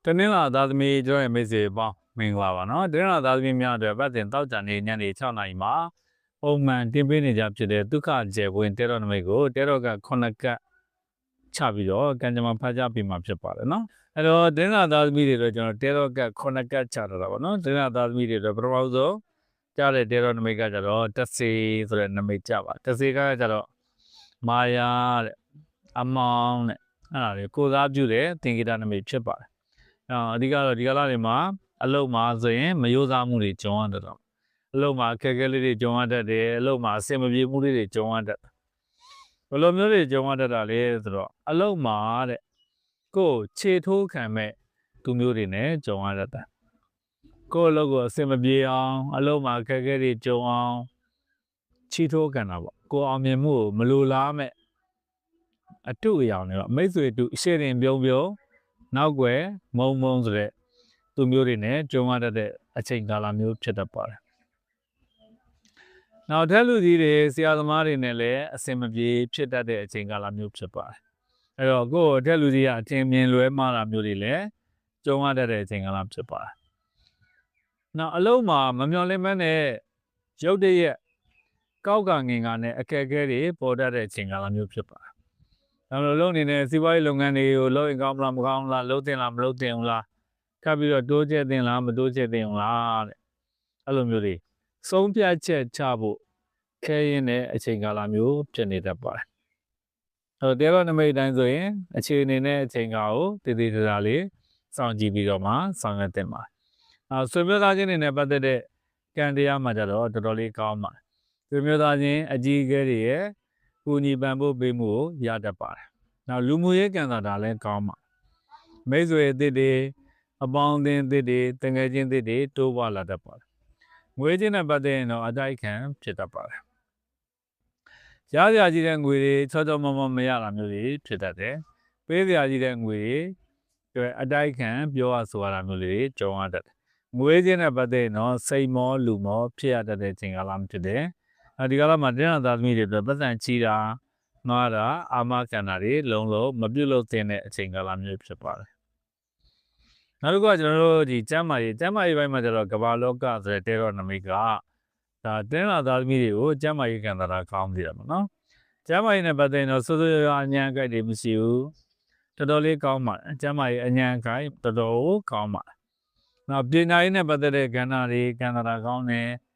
တနင်္လာသားသမီးကျွန်တော်ရဲ့မိတ်ဆွေပေါင်းမင်္ဂလာပါနော်တနင်္လာသားသမီးများအတွက်ပတ်စဉ်တောက်ကြနေညနေ6နာရီမှာပုံမှန်တင်ပေးနေကြဖြစ်တဲ့ဒုက္ခကျေပွင့်တဲတော်နမိတ်ကိုတဲတော်က9ကတ်ချပြီးတော့ကံကြမ္မာဖတ်ကြပြီးမှဖြစ်ပါတယ်နော်အဲ့တော့တနင်္လာသားသမီးတွေတော့ကျွန်တော်တဲတော်က9ကတ်ချတော့တာပါနော်တနင်္လာသားသမီးတွေတော့ပထမဆုံးကြားတဲ့တဲတော်နမိတ်ကကြတော့တဆေဆိုတဲ့နမိတ်ကြပါတဆေကကြတော့မာယာတဲ့အမောင်းတဲ့အဲ့ဒါတွေကိုစားပြုတဲ့သင်္ကေတနမိတ်ဖြစ်ပါတယ်အဓိကတော့ဒီကလာတွေမှာအလုတ်မှာဆိုရင်မရိုးသားမှုတွေကြုံရတတ်တော့အလုတ်မှာအခက်အခဲလေးတွေကြုံရတတ်တယ်အလုတ်မှာအဆင်မပြေမှုလေးတွေကြုံရတတ်တယ်ဘယ်လိုမျိုးတွေကြုံရတတ်တာလဲဆိုတော့အလုတ်မှာတဲ့ကိုယ်ခြေထိုးခံမဲ့သူမျိုးတွေနဲ့ကြုံရတတ်တယ်ကိုယ်အလုတ်ကိုအဆင်မပြေအောင်အလုတ်မှာအခက်အခဲတွေကြုံအောင်ခြေထိုးခံတာပေါ့ကိုယ်အောင်မြင်မှုကိုမလိုလားမဲ့အတုအယောင်တွေတော့မိတ်ဆွေတူရှေ့ရင်ပြုံးနောက်ွယ်မုံဆိုတဲ့သူမျိုးတွေနဲ့ကြုံရတဲ့အချိန်ကာလမျိုးဖြစ်တတ်ပါတယ်။နောက်ထပ်လူကြီးတွေဆရာသမားတွေနဲ့လည်းအဆင်မပြေဖြစ်တတ်တဲ့အချိန်ကာလမျိုးဖြစ်ပါတယ်။အဲတော့ကိုယ့်အထက်လူကြီးကအထင်မြင်လွဲမှားတာမျိုးတွေလည်းကြုံရတဲ့အချိန်ကာလဖြစ်ပါတယ်။နောက်အလုံးမှာမမျှော်လင့်မဲနဲ့ရုပ်တရက်ကောက်ကငင်ကနဲ့အခက်အခဲတွေပေါ်တတ်တဲ့အချိန်ကာလမျိုးဖြစ်ပါတယ်နောက်လုံးအနေနဲ့စီးပွားရေးလုပ်ငန်းတွေကိုလုပ်ရင်ကောင်းမလားမကောင်းလားလုပ်တင်လားမလုပ်တင်ဘူးလားထပ်ပြီးတော့တိုးချဲ့တင်လားမတိုးချဲ့တင်ဘူးလားတဲ့အဲ့လိုမျိုးတွေဆုံးဖြတ်ချက်ချဖို့ခဲရင်တဲ့အချိန်ကာလမျိုးဖြစ်နေတတ်ပါတယ်တဲတော်နမိတ်တိုင်းဆိုရင်အခြေအနေနဲ့အချိန်ကာကိုတည်တည်တာလေးစောင့်ကြည့်ပြီးတော့မှဆောင်ရွက်တင်ပါတယ်ဆွေမျိုးသားချင်းတွေနဲ့ပတ်သက်တဲ့ကံတရားမှာကြတော့တော်တော်လေးကောင်းပါတယ်ဆွေမျိုးသားချင်းအကြီးအကဲတွေရဲ့ကိုညီပံဖို့ပေးမှုကိုရတတ်ပါတယ်။နောက်လူမှုရေးကံတာလည်းကောင်းပါမိတ်ဆွေအသစ်တွေအပေါင်းအသင်းအသစ်တွေတငယ်ချင်းအသစ်တွေတိုးပွားလာတတ်ပါတယ်။ငွေချင်းနဲ့ပတ်သက်ရင်တော့အတိုက်ခံဖြစ်တတ်ပါတယ်။ရစရာကြီးတဲ့ငွေတွေချောချောမောမောမရတာမျိုးတွေဖြစ်တတ်တယ်။ပေးစရာကြီးတဲ့ငွေတွေအတိုက်ခံပြောရဆိုရတာမျိုးတွေကြုံရတတ်တယ်။ငွေချင်းနဲ့ပတ်သက်ရင်တော့စိတ်မောလူမောဖြစ်ရတတ်တဲ့ချိန်ကာလမျိုးဖြစ်တယ်။ဒီကလာမှာတင်းနာသားသမီးတွေအတွက်ပတ်စံချီတာငှားတာအာမခံတာတွေလုံးလုံးမပြုတ်လို့တင်တဲ့အချိန်ကာလမျိုးဖြစ်ပါတယ်။နောက်တစ်ခုကကျွန်တော်တို့ဒီကျမ်းမာရေးပိုင်းမှာကျတော့ကဘာလောကဆိုတဲ့တဲတော်နမိတ်ကဒါတင်းနာသားသမီးတွေကိုကျမ်းမာရေးခံတာကောင်းသေးတယ်ပေါ့နော်။ကျမ်းမာရေးနဲ့ပတ်သက်ရင်တော့စိုးစိုးရွားအញ្ញံအကြိုက်တွေမရှိဘူး။တော်တော်လေးကောင်းပါတယ်။ကျမ်းမာရေးအញ្ញံအကြိုက်တော်တော်ကောင်းပါတယ်။နောက်ပညာရေးနဲ့ပတ်သက်တဲ့ကဏ္ဍတွေခံတာကောင်းတယ်။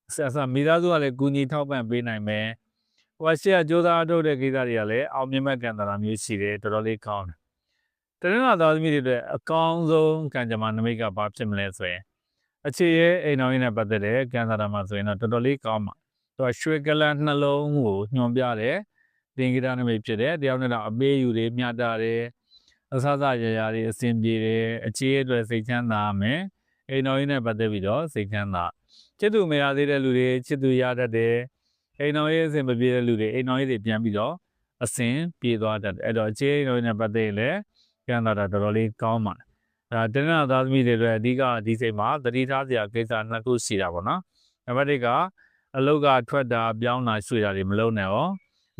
ဆက်မိသားစုကလည်းကူညီထောက်ပံ့ပေးနိုင်မယ်။ဟိုရှေ့ကကြိုးစားထုတ်တဲ့ကိစ္စတွေကလည်းအောင်မြင်မဲ့ကံတာမျိုးရှိတယ်တော်တော်လေးကောင်းတယ်။တနင်္လာသားသမီးတွေအတွက်အကောင်းဆုံးကံကြမ္မာနမိတ်ကဘာဖြစ်မလဲဆိုရင်အခြေရဲ့အိမ်တော်ရင်းနဲ့ပတ်သက်တဲ့ကံတာမှာဆိုရင်တော့တော်တော်လေးကောင်းပါ။သူကရွှေကလန်နှလုံးကိုညွှန်ပြတဲ့သင်္ကေတနမိတ်ဖြစ်တယ်။တရားနဲ့တော့အပေးယူတွေမျှတာတယ်။အဆအရရာတွေအစဉ်ပြေတယ်။အခြေရဲ့အတွက်စိတ်ချမ်းသာမယ်။အိမ်တော်ရင်းနဲ့ပတ်သက်ပြီးတော့စိတ်ချမ်းသာချစ်သူမရသေးတဲ့လူတွေချစ်သူရတတ်တယ်အိမ်တော်ရေးအဆင်မပြေတဲ့လူတွေအိမ်တော်ရေးတွေပြန်ပြီးတော့အဆင်ပြေသွားတတ်တယ်အဲ့တော့အခြေအိမ်တော်ရေးနဲ့ပတ်သက်ရင်လည်းကံတာတော်တော်လေးကောင်းပါတယ်ဒါတင်းနာသားသမီးတွေအတွက်အဓိကဒီစိတ်မှာသတိထားစရာကိစ္စနှစ်ခုရှိတာပေါ့နော်နံပါတ်1ကအလုတ်ကထွက်တာပြောင်းတာရွှေ့တာတွေမလုပ်နဲ့ရေ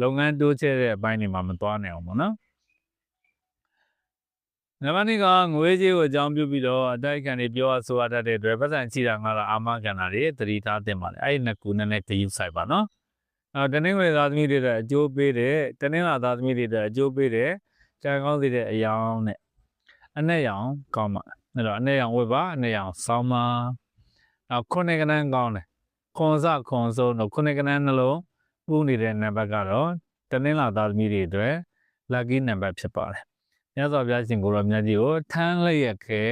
ာလုပ်ငန်းတိုးချဲ့တဲ့အပိုင်းတွေမှာမသွားနိုင်အောင်ပေါ့နော်နံပါတ်2ကငွေကြေးကိုအကြောင်းပြုပြီးတော့အတိုက်ခံတွေပြောဆိုရတတ်တဲ့အတွက်ပတ်စံချီတာငါတော့အာမခံတာတွေသတိထားသင့်ပါတယ်အဲ့ဒီနှစ်ခုနဲ့ဂရုစိုက်ပါနော်တနင်္ဂနွေသားသမီးတွေအတွက်အကျိုးပေးတဲ့တနင်္လာသားသမီးတွေအတွက်အကျိုးပေးတဲ့ကံကောင်းစေတဲ့အယောင်နဲ့အနက်ရောင်ကောင်းပါအဲ့တော့အနက်ရောင်ဝတ်ပါအနက်ရောင်ဆောင်းပါနောက်ခုနှစ်ကနန်းကောင်းတယ်ခွန်စုံတော့ခုနှစ်ကနန်းနှလုံးပူးနေတဲ့နံပါတ်ကတော့တနင်္လာသားသမီးတွေအတွက် lucky number ဖြစ်ပါတယ်မြတ်စွာဘုရားရှင်ကိုရောမြတ်ကြီးကိုထမ်းလျက်ခဲ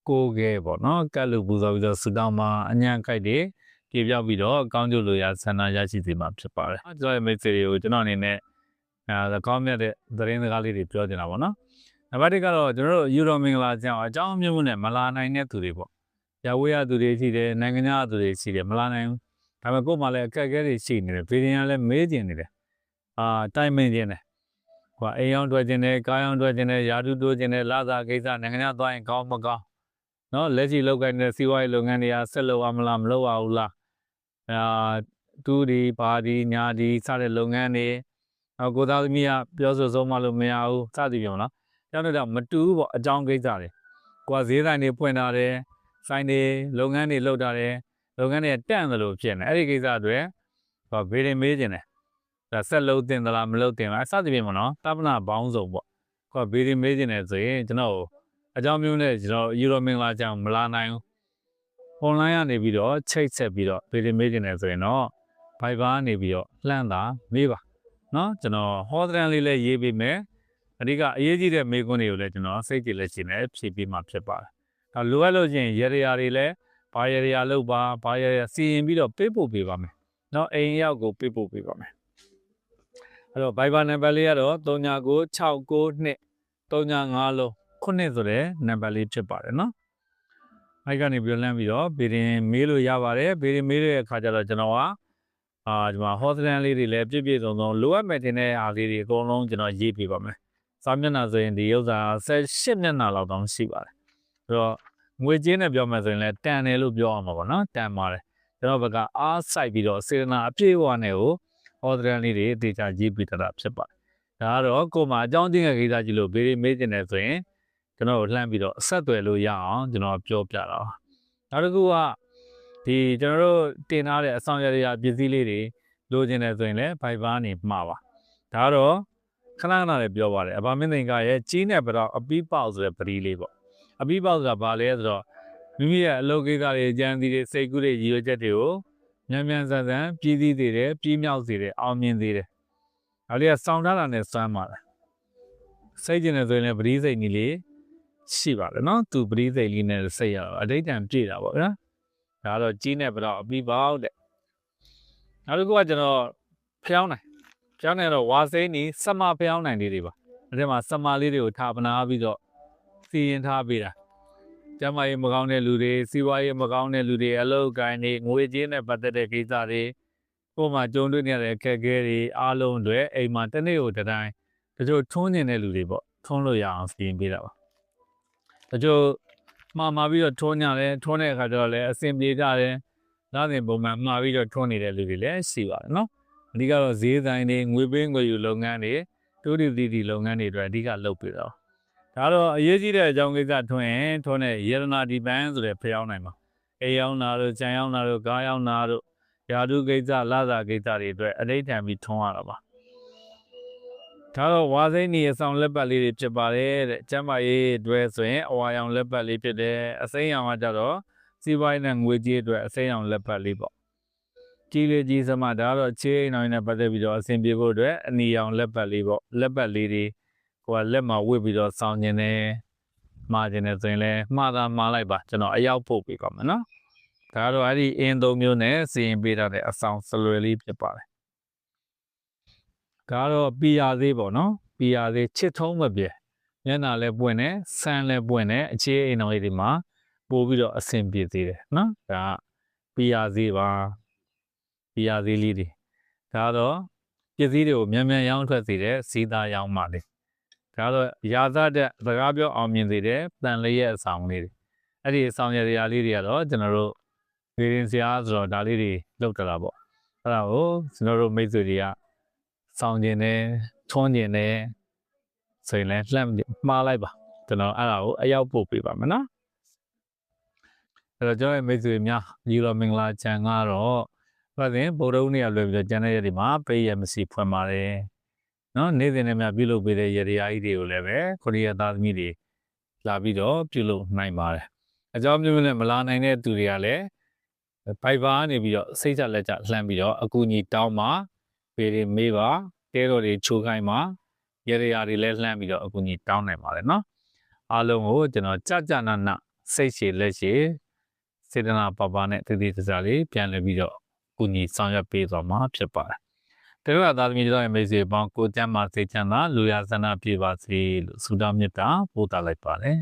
ကိုကဲပေါ့နော်ကတ်လူပူဇော်ပြီးတော့ဆုတောင်းမှာအញ្ញံကြိုက်တွေပြေပြောက်ပြီးတော့အကောင်းကျိုးလိုရာဆန္ဒရရှိစေမှာဖြစ်ပါတယ်ကျွန်တော်ရဲ့မိတ်ဆွေတွေကိုကျွန်တော်အနေနဲ့ကောင်းမြတ်တဲ့သတင်းစကားလေးတွေပြောချင်တာပေါ့နော်နံပါတ်1ကတော့ကျွန်တော်တို့ယူတော်မင်္ဂလာကြောင်းအကြောင်းမျိုးနဲ့မလာနိုင်တဲ့သူတွေပေါ့ရဝေးရသူတွေရှိတယ်နိုင်ငံခြားသူတွေရှိတယ်မလာနိုင်ဘူးဒါပေမဲ့ကို့မှာလည်းအခက်အခဲတွေရှိနေတယ်ဗီဒီယိုလည်းမေးကျင်နေတယ်တိုင်းမင်းကျင်တယ်အိမ်အောင်တွေ့ကျင်တယ်ကားအောင်တွေ့ကျင်တယ်ယာတုတိုးကျင်တယ်လာသာကိစ္စနိုင်ငံခြားသွားရင်ကောင်းမကောင်းနော်လက်ရှိလောက်ကိုင်းတဲ့စီးပွားရေးလုပ်ငန်းတွေကဆက်လုပ်အောင်မလားမလုပ်အောင်လားတူဒီဘာဒီညာဒီစတဲ့လုပ်ငန်းတွေကိုသားသမီးကပြောဆိုဆုံးမလို့မရဘူးစသည်ပြောနော်ကျောင်းတော့မတူဘူးပေါ့အကြောင်းကိစ္စတွေ ကိုကဈေးဆိုင်တွေဖွင့်ထားတယ်ဆိုင်တွေလုပ်ငန်းတွေလုပ်ထားတယ်လုပ်ငန်းတွေတန့်တယ်လို့ဖြစ်နေအဲ့ဒီကိစ္စအတွက်ဟောဘေးရင်မေးခြင်းတယ်ဒါဆက်လုံးတင်သလားမလုံးတင်လားစသဖြင့်ပေါ့နော်တပ္ပနာဘောင်းစုံပေါ့ကိုကဘေးရင်မေးခြင်းတယ်ဆိုရင်ကျွန်တော်အကြောင်းမျိုးနဲ့ကျွန်တော်ယူရိုမင်္ဂလာကြောင့်မလာနိုင်ဘူး online ကနေပြီးတော့ချိတ်ဆက်ပြီးတော့ဘေးရင်မေးခြင်းတယ်ဆိုရင်တော့ Viber ကနေပြီးတော့လှမ်းတာမေးပါနော်ကျွန်တော်ဟောဒရန်လေးလည်းရေးပေးမယ်အဓိကအရေးကြီးတဲ့မေးခွန်းတွေကိုလည်းကျွန်တော်စိတ်ကြည်လက်ရှိနဲ့ဖြည့်ပေးမှဖြစ်ပါတယ်ဒါလိုအပ်လို့ချင်းရေရာတွေလည်းဘာရေရာလောက်ပါဘာရေရာစီရင်ပြီးတော့ပေးပို့ပေးပါမယ်နော်အိမ်ရောက်ကိုပေးပို့ပေးပါမယ်အဲ့တော့ Viber နံပါတ်လေးကတော့399692 355လုံးခုနှစ်ဆိုတဲ့နံပါတ်လေးဖြစ်ပါတယ်နော်အဲ့ကနေပြီးတော့လမ်းပြီးတော့ဘေးရင်မေးလို့ရပါတယ်ဘေးရင်မေးတဲ့အခါကျတော့ကျွန်တော်ကဒီမှာ ဟောဒရန်လေးတွေလည်းပြည့်ပြည့်စုံစုံလိုအပ်မဲ့တင်တဲ့အားလေးတွေအကုန်လုံးကျွန်တော်ရေးပြပါမယ်စာမျက်နှာဆိုရင်ဒီဥစ္စာ18မျက်နှာလောက်တောင်ရှိပါတယ်ဆိုတော့ငွေကြေးနဲ့ပြောမှဆိုရင်လည်းတန်တယ်လို့ပြောအောင်ပါဗောနော်တန်ပါတယ်ကျွန်တော်ဘက်ကအားစိုက်ပြီးတော့စေတနာအပြည့်အဝနဲ့ကိုဟောဒရန်လေးတွေအသေးချာရေးပြတာဖြစ်ပါတယ်ဒါကတော့ကိုယ်မှာအကြောင်းချင်း嘅ကိစ္စကြီးလို့ဘေးရင်မေးတင်တယ်ဆိုရင်ကျွန်တော်လှမ်းပြီးတော့အဆက်အသွယ်လို့ရအောင်ကျွန်တော်ပြောပြတာနောက်တစ်ခုကဒီကျွန်တော်တို့တင်ထားတဲ့အဆောင်ရရာပစ္စည်းလေးတွေလိုချင်တယ်ဆိုရင်လည်း Viber နေမှာပါဒါတော့ခဏခဏလည်းပြောပါတယ်အဘာမင်းသိင်္ဂရဲ့ကြီးနဲ့ပြတော့အပီးပေါက်ဆိုတဲ့ပရီးလေးပေါ့အပီးပေါက်ဆိုတာဘာလဲဆိုတော့မိမိရဲ့အလုပ်ကိစ္စတွေအကြံစီတွေစိတ်ကူးတွေရည်ရွယ်ချက်တွေကိုမြန်မြန်ဆန်ဆန်ပြည်စည်းစေတယ်ပြီးမြောက်စေတယ်အောင်မြင်စေတယ်ဒါလေးကစောင့်ထားတာနဲ့စွမ်းပါတယ်စိတ်ကျင်တယ်ဆိုရင်လည်းပရီးစိတ်ကြီးလေးရှိပါတယ်နော်သူပရိသေလေးနဲ့စိတ်ရတော့အဋိဋ္ဌံပြည့်တာပေါ့နော်ဒါတော့ကြီးနဲ့ပြတော့အပြီးပေါက်တဲ့နောက်တစ်ခုကကျွန်တော်ဖျောင်းနိုင်တော့ဝါစိမ့်နီစမဖျောင်းနိုင်လေးတွေပါအဲ့ဒီမှာစမလေးတွေကိုထားပနာပြီးတော့စီရင်ထားပေးတာကျမကြီးမကောင်းတဲ့လူတွေစီးပွားရေးမကောင်းတဲ့လူတွေအလုပ်ကိုင်းတွေငွေကြေးနဲ့ပတ်သက်တဲ့ကိစ္စတွေကိုမှကြုံတွေ့နေရတဲ့အခက်အခဲတွေအားလုံးတွေအိမ်မှာတစ်နေ့ကိုတစ်တိုင်းတချို့ထွန်းနေတဲ့လူတွေပေါ့ထွန်းလို့ရအောင်စီရင်ပေးတာပါတချို့မှာပြီးတော့ထွန်းကြတယ်ထွန်းတဲ့အခါကျတော့လည်းအဆင်ပြေကြတယ်ဒါစဉ်ပုံမှန်မှာပြီးတော့ထွန်းနေတဲ့လူတွေလည်းရှိပါတယ်နော်အဓိကတော့ဈေးဆိုင်တွေငွေပေးငွေယူလုပ်ငန်းတွေတိုးတီလုပ်ငန်းတွေအတွက်အဓိကလုပ်ပြီးတော့ဒါတော့အရေးကြီးတဲ့အကြောင်းကိစ္စထွန်းရင်ထွန်းတဲ့ယေရနာဒီပန်းဆိုတဲ့ဖျောင်းနိုင်မှာအိမ်ရောက်လာတို့ကြံရောက်လာတို့ကားရောက်လာတို့ယာတုကိစ္စလာစာကိစ္စတွေအတွက်အဋိဋ္ဌံပြီးထွန်းရတာပါဒါတော့ဝါစိမ့်နီအဆောင်လက်ပတ်လေးတွေဖြစ်ပါတယ်တဲ့ကျမ်းမာရေးအတွက်ဆိုရင်အဝါရောင်လက်ပတ်လေးဖြစ်တယ်အစိမ်းရောင်ကကြတော့စီးပွားရေးနဲ့ငွေကြေးအတွက်အစိမ်းရောင်လက်ပတ်လေးပေါ့ကြီးလေးကြီးစမဒါတော့ချေးအိမ်အောင်နဲ့ပတ်သက်ပြီးတော့အဆင်ပြေဖို့အတွက်အနီရောင်လက်ပတ်လေးပေါ့လက်ပတ်လေးတွေကိုကလက်မှာဝတ်ပြီးတော့စောင်းခြင်းနဲ့မှားခြင်းနဲ့ဆိုရင်လည်းမှားတာမှားလိုက်ပါကျွန်တော်အရောက်ပို့ပေးပါမယ်နော်ဒါတော့အဲ့ဒီအင်းသုံးမျိုးနဲ့စီရင်ပေးထားတဲ့အဆောင်စလွယ်လေးဖြစ်ပါတယ်ဒါတော့ပီယာသေးပေါ့နော်ပီယာသေးချစ်ထုံးမပြဲမျက်နှာလည်းပွင့်တယ်ဆန်းလည်းပွင့်တယ်အခြေအိမ်တော်လေးတွေမှာပို့ပြီးတော့အဆင်ပြေသေးတယ်နော်ဒါပီယာသေးပါပီယာသေးလေးတွေဒါတော့ပစ္စည်းတွေကိုမြန်မြန်ရောင်းထွက်စေတဲ့စီးသားရောင်းပါလေဒါတော့ရာဇတဲ့စကားပြောအောင်မြင်စေတဲ့တန်လေးရဲ့အဆောင်လေးတွေအဲ့ဒီအဆောင်ရရာလေးတွေကတော့ကျွန်တော်တို့ဗီရင်စရာဆိုတော့ဒါလေးတွေလောက်ကြတာပေါ့အဲ့ဒါကိုကျွန်တော်တို့မိတ်ဆွေတွေကစောင်းကျင်တယ်ထွန်းကျင်တယ်ဆိုရင်လည်းလှမ်းမှားလိုက်ပါကျွန်တော်အဲ့ဒါကိုအရောက်ပို့ပေးပါမယ်နော်အဲ့တော့ကျွန်တော်ရဲ့မိတ်ဆွေများယူရိုမင်္ဂလာချန်ကတော့ဘာလဲဗုဒ္ဓဦးနေ့ကလွယ်ပြီးတော့ကျန်တဲ့ရက်တွေမှာပေးရမရှိဖွင့်ပါတယ်နော်နေ့စဉ်နဲ့များပြုလုပ်ပေးတဲ့ရေရာကြီးတွေကိုလည်းပဲခရီးရသားသမီးတွေလာပြီးတော့ပြုလုပ်နိုင်ပါတယ်အကြောင်းမျိုးနဲ့မလာနိုင်တဲ့သူတွေကလည်းViberနေပြီးတော့စိတ်ချလက်ချလှမ်းပြီးတော့အကူအညီတောင်းပါပေတွေမေးပါတဲတော်တွေချိုးခိုင်းပါရေရာတွေလည်းလှမ်းပြီးတော့အကူအညီတောင်းနိုင်ပါတယ်နော်အားလုံးကိုကျွန်တော်ကြနာနာစိတ်ရှည်လက်ရှည်စေတနာပါပါနဲ့တည်တည်ကြကြလေးပြန်လည်ပြီးတော့ကူညီဆောင်ရွက်ပေးသွားမှာဖြစ်ပါတယ်တကယ်သားသမီးတို့ရဲ့မိတ်ဆွေပေါင်းကိုကျမ်းမာစိတ်ချမ်းသာလူရဆန္ဒပြပါစေလို့ဆုတောင်းမေတ္တာပို့သလိုက်ပါတယ်